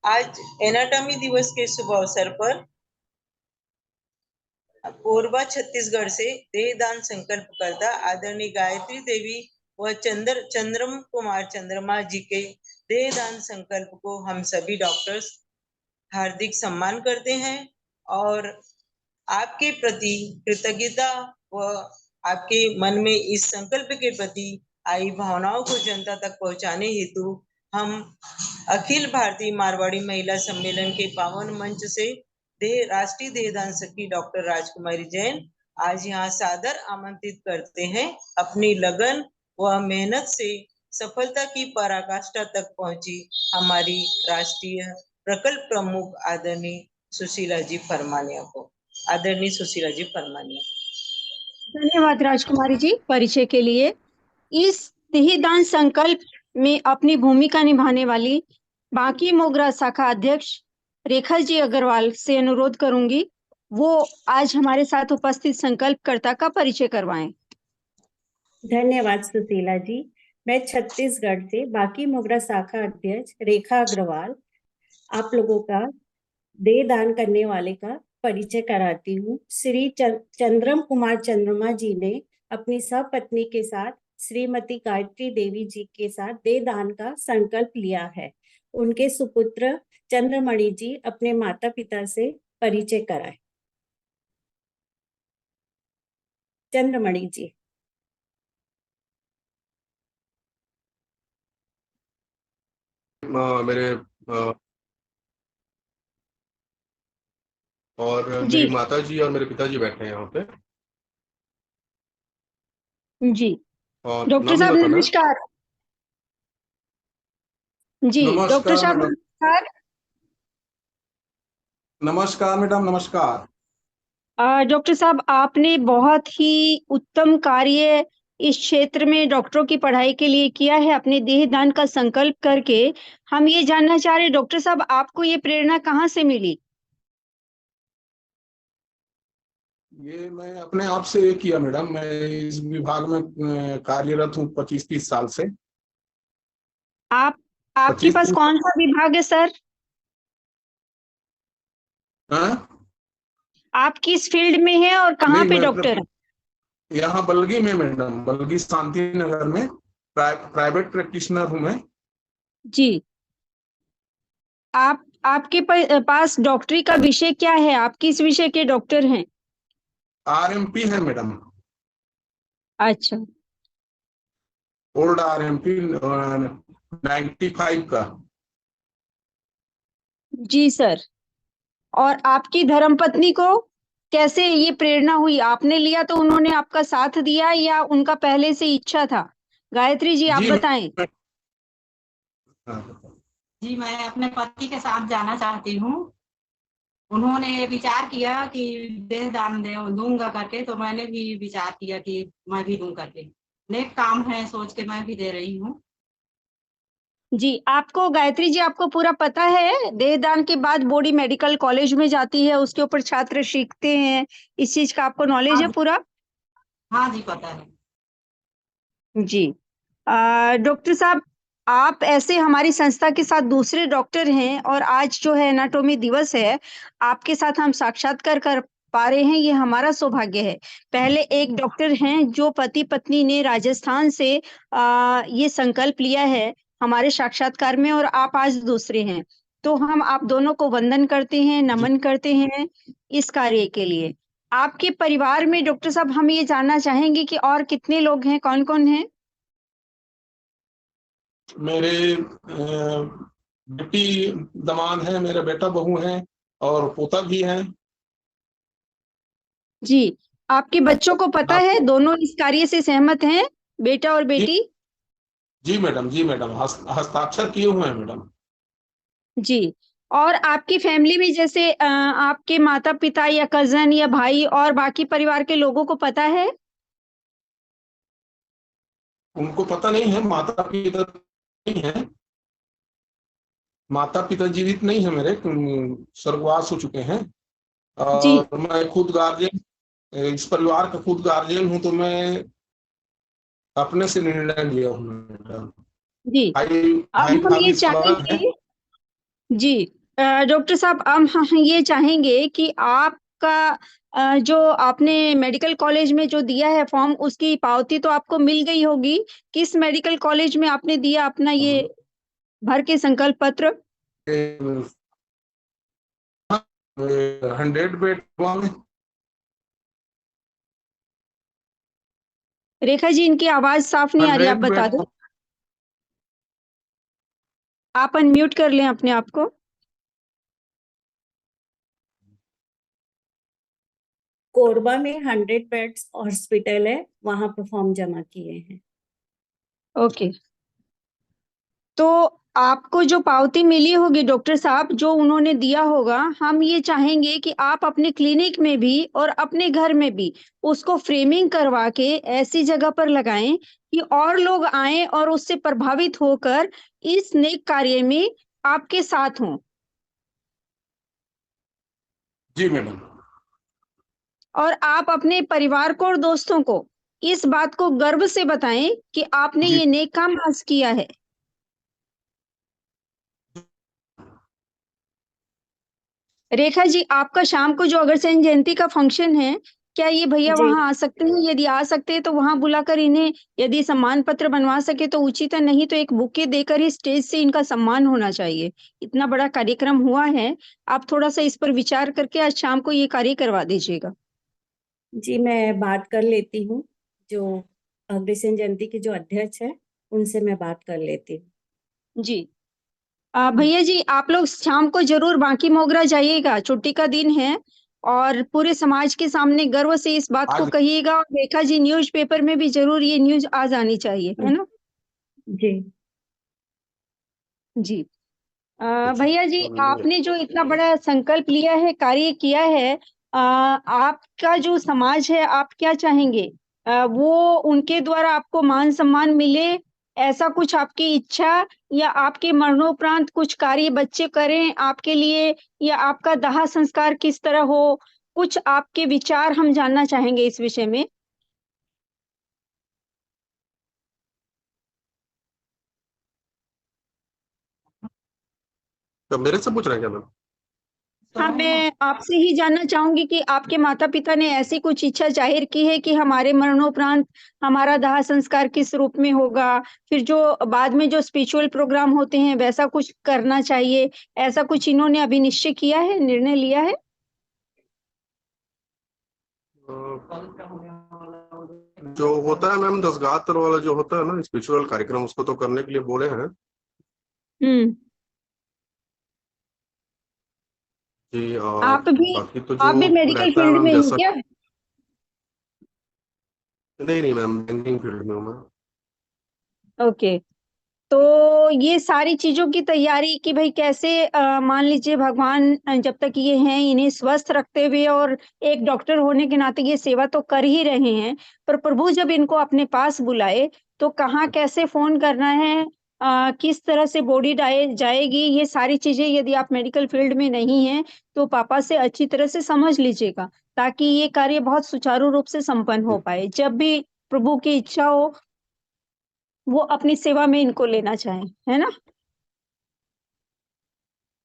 आज एनाटॉमी दिवस के शुभ अवसर पर कोरबा छत्तीसगढ़ से देहदान संकल्प करता आदरणीय गायत्री देवी व चंद्रम कुमार चंद्रमा जी के देहदान संकल्प को हम सभी डॉक्टर्स हार्दिक सम्मान करते हैं और आपके प्रति कृतज्ञता व आपके मन में इस संकल्प के प्रति आई भावनाओं को जनता तक पहुंचाने हेतु हम अखिल भारतीय मारवाड़ी महिला सम्मेलन के पावन मंच से राष्ट्रीय देहदान सखी डॉक्टर राजकुमारी जैन आज यहाँ सादर आमंत्रित करते हैं। अपनी लगन व मेहनत से सफलता की पराकाष्ठा तक पहुंची हमारी राष्ट्रीय प्रकल्प प्रमुख आदरणीय सुशीला जी फरमानिया को। आदरणीय सुशीला जी फरमानिया। धन्यवाद राजकुमारी जी परिचय के लिए। इस देहदान संकल्प में अपनी भूमिका निभाने वाली बांकी मोगरा शाखा अध्यक्ष रेखा जी अग्रवाल से अनुरोध करूंगी वो आज हमारे साथ उपस्थित संकल्पकर्ता का परिचय करवाएं। धन्यवाद सुशीला जी। मैं छत्तीसगढ़ से बांकी मोगरा शाखा अध्यक्ष रेखा अग्रवाल आप लोगों का देहदान करने वाले का परिचय कराती हूँ। श्री चंद्रम कुमार चंद्रमा जी ने अपनी सपत्नी के साथ श्रीमती गायत्री देवी जी के साथ देहदान का संकल्प लिया है। उनके सुपुत्र चंद्रमणि जी अपने माता पिता से परिचय कराए। चंद्रमणि जी। मेरे और मेरी माता जी और मेरे पिताजी बैठे हैं यहाँ पे जी। और डॉक्टर साहब नमस्कार। जी डॉक्टर साहब नमस्कार। नमस्कार मैडम। नमस्कार डॉक्टर साहब आपने बहुत ही उत्तम कार्य इस क्षेत्र में डॉक्टरों की पढ़ाई के लिए किया है अपने देहदान का संकल्प करके। हम ये जानना चाह रहे डॉक्टर साहब आपको ये प्रेरणा कहाँ से मिली? ये मैं अपने आप से किया मैडम। मैं इस विभाग में कार्यरत हूँ 25-30 साल से। आपके पास कौन सा विभाग है सर? आप किस फील्ड में हैं और कहाँ पे डॉक्टर हैं? यहाँ बलगी में मैडम, बलगी शांति नगर में प्राइवेट प्रैक्टिशनर हूँ मैं। जी। आपके पास डॉक्टरी का विषय क्या है? आप किस विषय के डॉक्टर हैं? आरएमपी है मैडम। अच्छा। ओल्ड आरएमपी 95 का। जी सर। और आपकी धर्मपत्नी को कैसे ये प्रेरणा हुई? आपने लिया तो उन्होंने आपका साथ दिया या उनका पहले से इच्छा था? गायत्री जी आप बताएं। जी मैं अपने पति के साथ जाना चाहती हूँ। उन्होंने विचार किया कि देहदान दूंगा करके, तो मैंने भी विचार किया कि मैं भी दूं करके। नेक काम है सोच के मैं भी दे रही हूँ। जी आपको गायत्री जी आपको पूरा पता है देहदान के बाद बॉडी मेडिकल कॉलेज में जाती है, उसके ऊपर छात्र सीखते हैं, इस चीज का आपको नॉलेज है पूरा? हाँ जी पता है जी। डॉक्टर साहब आप ऐसे हमारी संस्था के साथ दूसरे डॉक्टर हैं और आज जो है एनाटॉमी दिवस है, आपके साथ हम साक्षात्कार कर पा रहे हैं, ये हमारा सौभाग्य है। पहले एक डॉक्टर हैं जो पति पत्नी ने राजस्थान से ये संकल्प लिया है हमारे साक्षात्कार में, और आप आज दूसरे हैं, तो हम आप दोनों को वंदन करते हैं, नमन करते हैं इस कार्य के लिए। आपके परिवार में डॉक्टर साहब हम ये जानना चाहेंगे कि और कितने लोग हैं, कौन कौन हैं? मेरे बेटी दमाद है, मेरा बेटा बहू है और पोता भी है। जी आपके बच्चों को पता है, दोनों इस कार्य से सहमत हैं, बेटा और बेटी? जी मैडम, जी मैडम, हस्ताक्षर किए हुए हैं मैडम। जी। और आपकी फैमिली में जैसे आपके माता पिता या कजन या भाई और बाकी परिवार के लोगों को पता है? उनको पता नहीं है, माता पिता नहीं है, माता पिता जीवित नहीं है मेरे, स्वर्गवास हो चुके हैं। और मैं खुद गार्जियन, इस परिवार का खुद गार्जियन हूं, तो मैं अपने से निर्णय लिया हूँ। जी। अब हम ये चाहेंगे जी डॉक्टर साहब हम ये चाहेंगे कि आपका जो आपने मेडिकल कॉलेज में जो दिया है फॉर्म उसकी पावती तो आपको मिल गई होगी। किस मेडिकल कॉलेज में आपने दिया अपना ये भर के संकल्प पत्र? 100 बेड में। रेखा जी इनकी आवाज साफ नहीं आ रही, आप 100 बता बेड दो। आप अनम्यूट कर लें अपने आप को। कोरबा में 100 बेड्स हॉस्पिटल है, वहां पे फॉर्म जमा किए हैं। ओके। तो आपको जो पावती मिली होगी डॉक्टर साहब जो उन्होंने दिया होगा, हम ये चाहेंगे कि आप अपने क्लिनिक में भी और अपने घर में भी उसको फ्रेमिंग करवा के ऐसी जगह पर लगाएं कि और लोग आएं और उससे प्रभावित होकर इस नेक कार्य में आपके साथ हों। जी मैडम। और आप अपने परिवार को और दोस्तों को इस बात को गर्व से बताएं कि आपने जी ये नेक काम आज किया है। रेखा जी आपका शाम को जो अग्रसेन जयंती का फंक्शन है, क्या ये भैया जी वहां आ सकते हैं? यदि आ सकते हैं तो वहां बुलाकर इन्हें यदि सम्मान पत्र बनवा सके तो उचित है, नहीं तो एक बुके देकर ही स्टेज से इनका सम्मान होना चाहिए। इतना बड़ा कार्यक्रम हुआ है, आप थोड़ा सा इस पर विचार करके आज शाम को ये कार्य करवा दीजिएगा। जी, मैं बात कर लेती हूँ, जो अग्रसेन जयंती के जो अध्यक्ष है उनसे मैं बात कर लेती हूँ। जी भैया जी आप लोग शाम को जरूर बांकी मोगरा जाइएगा, छुट्टी का दिन है और पूरे समाज के सामने गर्व से इस बात को आज कहिएगा। और रेखा जी न्यूज़पेपर में भी जरूर ये न्यूज आ जानी चाहिए, है ना? जी जी भैया जी आपने जो इतना बड़ा संकल्प लिया है, कार्य किया है, आपका जो समाज है आप क्या चाहेंगे? वो उनके द्वारा आपको मान सम्मान मिले, ऐसा कुछ आपकी इच्छा, या आपके मरणोपरांत कुछ कार्य बच्चे करें आपके लिए, या आपका दाह संस्कार किस तरह हो? कुछ आपके विचार हम जानना चाहेंगे इस विषय में। तो मेरे से पूछ रहे हैं क्या मैम? हाँ, मैं आपसे ही जानना चाहूंगी कि आपके माता-पिता ने ऐसी कुछ इच्छा जाहिर की है कि हमारे मरणोपरांत हमारा दाह संस्कार किस रूप में होगा? फिर जो बाद में जो स्पिरिचुअल प्रोग्राम होते हैं वैसा कुछ करना चाहिए, ऐसा कुछ इन्होंने अभी निश्चय किया है, निर्णय लिया है? जो होता है मैम दसगात्र वाला जो होता है ना स्पिरिचुअल कार्यक्रम, उसको तो करने के लिए बोले हैं। हुँ। जी आप भी बाकी तो आप जो भी मेडिकल रहता है फील्ड मैम में हैं जैसा। क्या? नहीं मैम, बैंकिंग फील्ड में हूँ मैं। ओके। तो ये सारी चीज़ों की तैयारी कि भई कैसे मान लीजिए भगवान जब तक ये हैं इन्हें स्वस्थ रखते हुए और एक डॉक्टर होने के नाते ये सेवा तो कर ही रहे हैं, पर प्रभु जब इनको अपने पास बुलाए तो कहाँ कैसे फ़ोन करना है, किस तरह से बॉडी जाएगी, ये सारी चीज़ें यदि आप मेडिकल फील्ड में नहीं हैं, तो पापा से अच्छी तरह से समझ लीजिएगा, ताकि ये कार्य बहुत सुचारू रूप से संपन्न हो पाए। जब भी प्रभु की इच्छा हो वो अपनी सेवा में इनको लेना चाहें, है ना?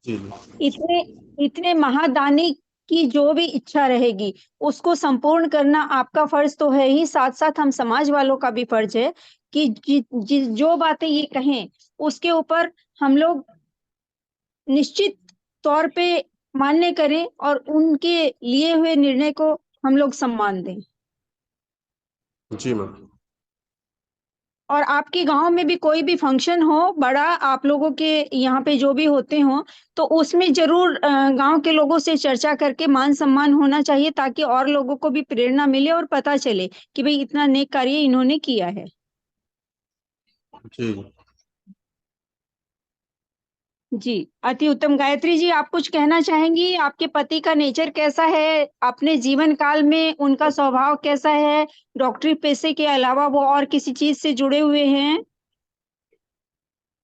जी इतने इतने महादानी की जो भी इच्छा रहेगी, उसको संपूर्ण करना आपका फ़र्ज़ तो है ही, साथ-साथ हम समाज वालों का भी फ़र्ज़ है कि जो बातें ये कहें, उसके ऊपर हम लोग निश्चित तौर पे मान्य करें और उनके लिए हुए निर्णय को हम लोग सम्मान दें। जी मैम। और आपके गाँव में भी कोई भी फंक्शन हो बड़ा, आप लोगों के यहाँ पे जो भी होते हों, तो उसमें ज़रूर गाँव के लोगों से चर्चा करके मान-सम्मान होना चाहिए ताकि और लोगों को भी प्रेरणा मिले और पता चले कि भई इतना नेक कार्य इन्होंने किया है। जी जी, अति उत्तम। गायत्री जी आप कुछ कहना चाहेंगी? आपके पति का नेचर कैसा है? अपने जीवन काल में उनका स्वभाव कैसा है? डॉक्टरी पेशे के अलावा वो और किसी चीज़ से जुड़े हुए हैं?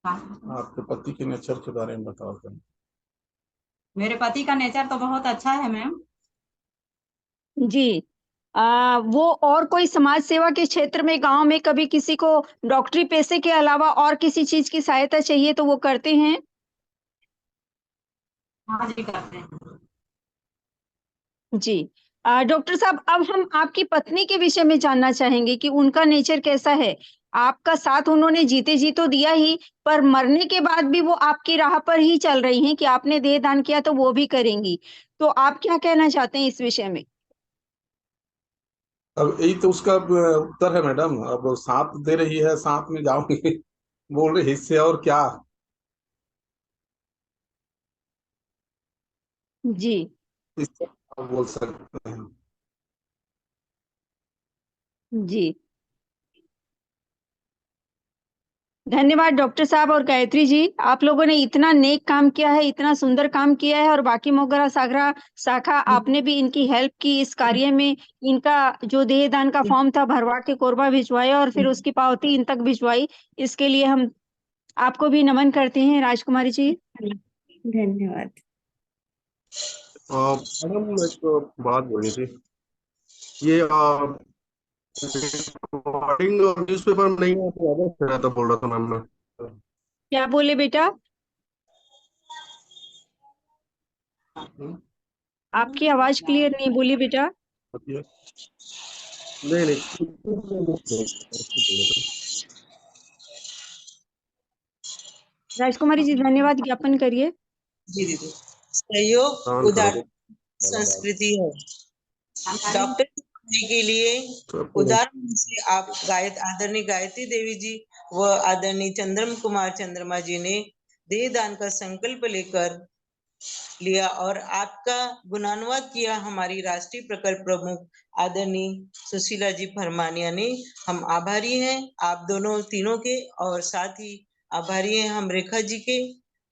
आपके पति के नेचर के बारे में बताओ तुम। मेरे पति का नेचर तो बहुत अच्छा है मैम। जी। वो और कोई समाज सेवा के क्षेत्र में गाँव में कभी किसी को डॉक्टरी पेशे के अलावा और किसी चीज़ की सहायता चाहिए तो वो करते हैं? हाँ जी करते हैं। जी। डॉक्टर साहब, अब हम आपकी पत्नी के विषय में जानना चाहेंगे कि उनका नेचर कैसा है? आपका साथ उन्होंने जीते जी तो दिया ही, पर मरने के बाद भी वो आपकी राह पर ही चल रही हैं कि आपने देह दान किया तो वो भी करेंगी। तो आप क्या कहना चाहते हैं इस विषय में? अब यही तो उसका उत्तर है मैडम। अब साथ दे रही है, साथ में जाऊंगी बोल रही, इससे और क्या। जी। इससे आप बोल सकते हैं। जी। धन्यवाद डॉक्टर साहब और गायत्री जी। आप लोगों ने इतना नेक काम किया है, इतना सुंदर काम किया है और बाकी मोगरा सागरा शाखा आपने भी इनकी हेल्प की इस कार्य में। इनका जो देह दान का फॉर्म था भरवा के कोरबा भिजवाया और फिर उसकी पावती इन तक भिजवाई। इसके लिए हम आपको भी नमन करते हैं राजकुमारी जी। धन्यवाद। मैडम एक बात बोलनी थी। ये रिकॉर्डिंग न्यूज़पेपर में नहीं है तो ज्यादा तो बोल रहा था मैम मैं। क्या बोले बेटा? आपकी आवाज क्लियर नहीं बोली बेटा। नहीं नहीं। राजकुमारी जी धन्यवाद ज्ञापन करिए। जी दीदी। सहयोग दान उदार करोगे संस्कृति है। जानकारी डॉक्टर बनने के लिए तो उदार मन से आप आदरणीय गायत्री देवी जी व आदरणीय चंद्रम कुमार चंद्रमा जी ने देह दान का संकल्प लेकर लिया और आपका गुणानुवाद किया हमारी राष्ट्रीय प्रकल्प प्रमुख आदरणीय सुशीला जी फरमानिया ने। हम आभारी हैं आप दोनों तीनों के, और साथ ही आभारी हैं हम रेखा जी के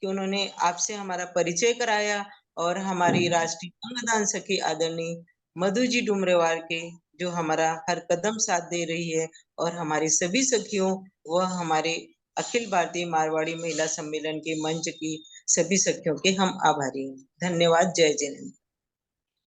कि उन्होंने आपसे हमारा परिचय कराया, और हमारी राष्ट्रीय अंगदान सखी आदरणीय मधु जी डुमरेवाल के जो हमारा हर कदम साथ दे रही है, और हमारी सभी सखियों व हमारे अखिल भारतीय मारवाड़ी महिला सम्मेलन के मंच की सभी सखियों के हम आभारी हैं। धन्यवाद। जय जय हिंद।